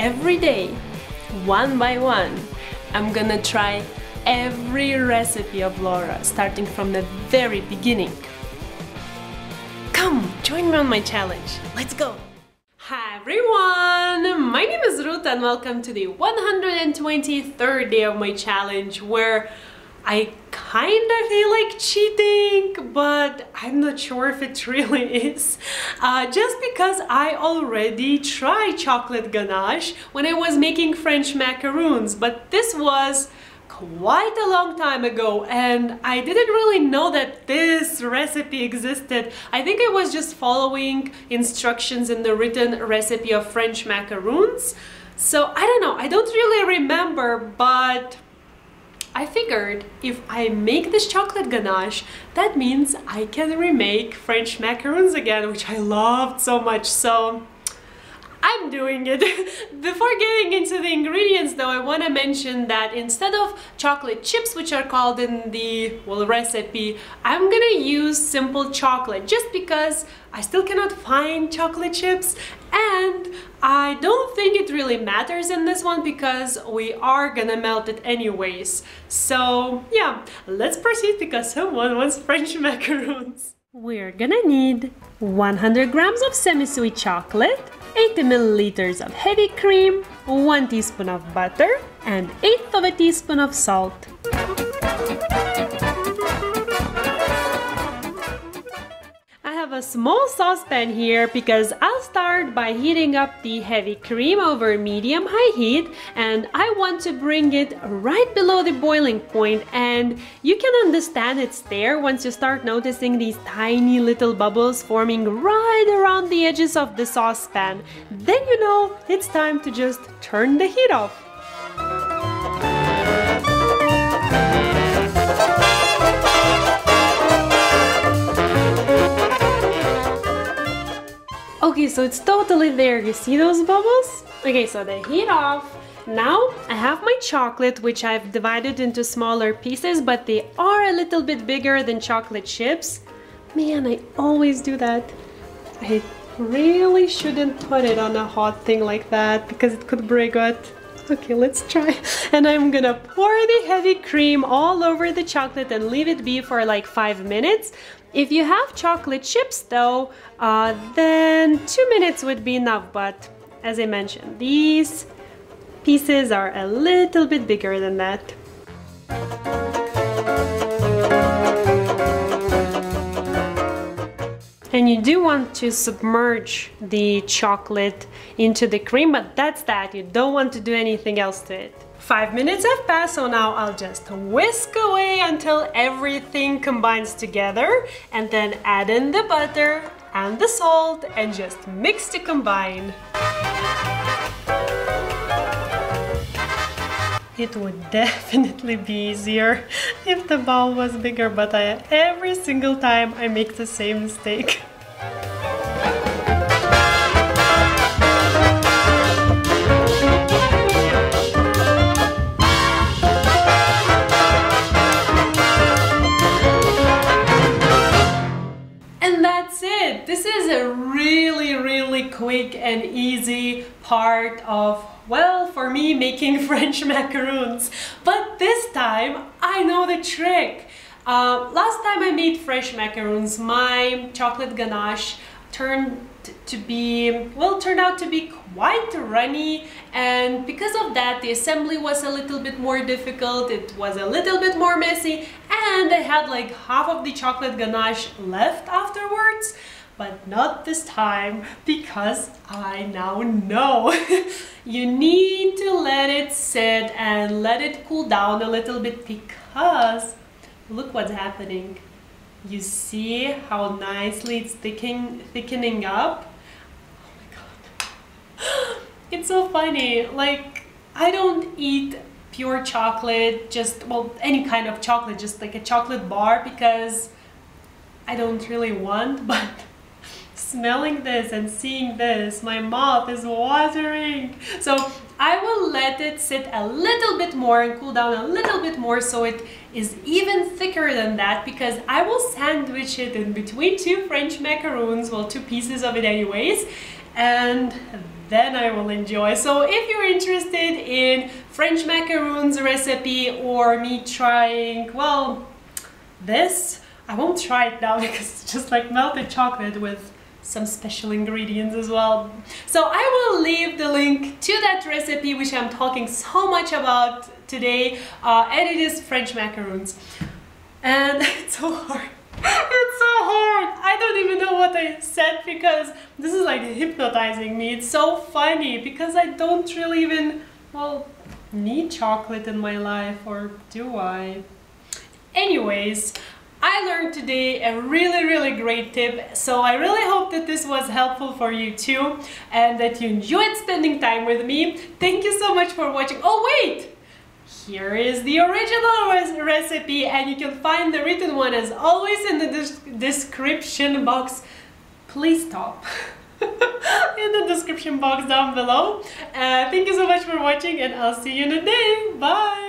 every day, one by one, I'm gonna try every recipe of Laura, starting from the very beginning. Come, join me on my challenge. Let's go! Hi everyone! My name is Ruta and welcome to the 123rd day of my challenge, where I kind of feel like cheating, but I'm not sure if it really is. Just because I already tried chocolate ganache when I was making French macaroons, but this was quite a long time ago and I didn't really know that this recipe existed. I think I was just following instructions in the written recipe of French macaroons. So I don't know, I don't really remember, but I figured if I make this chocolate ganache, that means I can remake French macaroons again, which I loved so much. So I'm doing it. Before getting into the ingredients though, I want to mention that instead of chocolate chips, which are called in the recipe, I'm gonna use simple chocolate just because I still cannot find chocolate chips, and I don't think it really matters in this one because we are gonna melt it anyways. So yeah, let's proceed because someone wants French macaroons. We're gonna need 100 grams of semi-sweet chocolate, 80 milliliters of heavy cream, 1 teaspoon of butter, and 1/8 of a teaspoon of salt. I have a small saucepan here because I'll start by heating up the heavy cream over medium-high heat, and I want to bring it right below the boiling point, and you can understand it's there once you start noticing these tiny little bubbles forming right around the edges of the saucepan. Then you know it's time to just turn the heat off. Okay, so it's totally there. You see those bubbles? Okay, so the heat off. Now I have my chocolate, which I've divided into smaller pieces, but they are a little bit bigger than chocolate chips. Man, I always do that. I really shouldn't put it on a hot thing like that because it could break it. Okay, let's try. And I'm gonna pour the heavy cream all over the chocolate and leave it be for like 5 minutes. If you have chocolate chips though, then 2 minutes would be enough, but as I mentioned, these pieces are a little bit bigger than that. And you do want to submerge the chocolate into the cream, but that's that. You don't want to do anything else to it. 5 minutes have passed, so now I'll just whisk away until everything combines together, and then add in the butter and the salt and just mix to combine. It would definitely be easier if the bowl was bigger, but every single time I make the same mistake. And that's it. This is a really quick and easy part of, well, for me, making French macaroons. But this time, I know the trick. Last time I made French macaroons, my chocolate ganache turned out to be quite runny, and because of that the assembly was a little bit more difficult, it was a little bit more messy, and I had like half of the chocolate ganache left afterwards. But not this time, because I now know. You need to let it sit and let it cool down a little bit, because look what's happening. You see how nicely it's thickening up? Oh my god. It's so funny. Like, I don't eat pure chocolate, just, well, any kind of chocolate, just like a chocolate bar, because I don't really want, but smelling this and seeing this, my mouth is watering. So I will let it sit a little bit more and cool down a little bit more so it is even thicker than that, because I will sandwich it in between two French macaroons, well, two pieces of it anyways, and then I will enjoy. So if you're interested in French macaroons recipe or me trying, well, this, I won't try it now because it's just like melted chocolate with some special ingredients as well. So I will leave the link to that recipe which I'm talking so much about today, and it is French macaroons. And it's so hard. It's so hard. I don't even know what I said because this is like hypnotizing me. It's so funny because I don't really even, well, need chocolate in my life, or do I? Anyways, I learned today a really great tip, so I really hope that this was helpful for you too and that you enjoyed spending time with me. Thank you so much for watching. Oh wait! Here is the original recipe, and you can find the written one as always in the description box. Please stop. In the description box down below. Thank you so much for watching, and I'll see you in a day. Bye!